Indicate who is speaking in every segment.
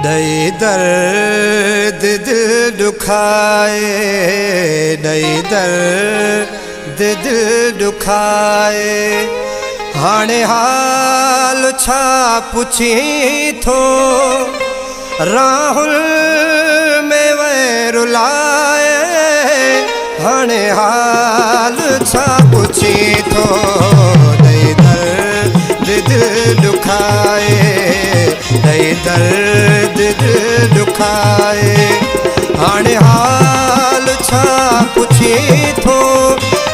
Speaker 1: दई दर्द दिल दुखाए, दई दर्द दिल दुखाए। हाणे हाल छा पुछी थो, राहुल में वै रुलाए। हाणे हाल छा पुछी थो, दई दर्द दिल दुखाए, दई दर्द दिल दुखाए। हाणे हाल छा पुछी थो,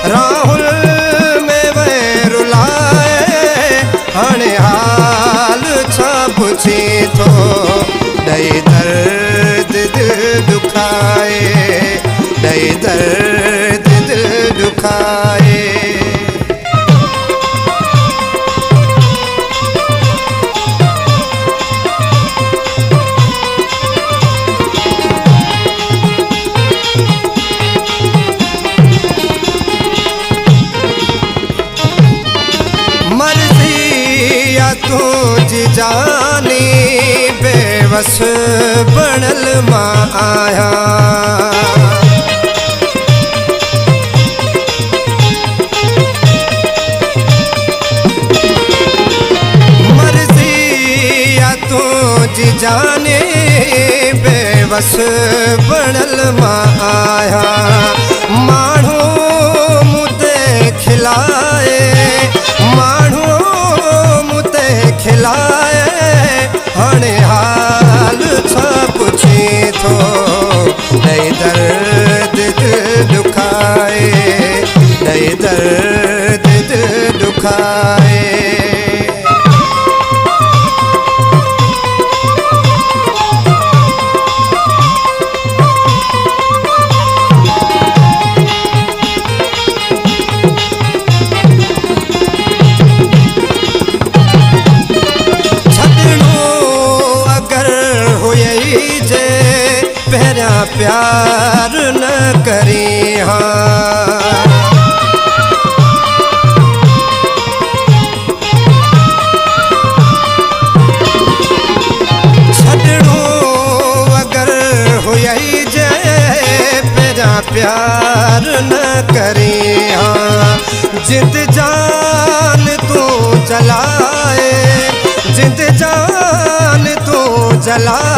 Speaker 1: राहुल में वै रुलाए। हाणे हाल छा पुछी थो, दई दर्द दिल दुखाए, दई दर्द दिल दुखाए। तुझी जानी बेवस बनल मां आया। मर्जी या तुझी जाने बेवस बनल मां आया। माण्हू मुते खिलाए, माण्हू खिलाए। हाणे हाल छा पुछी थो, दई दर्द दिल दुखाए, दई दर्द दिल दुखाए। प्यार न करी हाँ, छड़ो अगर हुई जे मेरा प्यार न करी हाँ। जिंद जान तू जलाए, जिंद जान तू जलाए।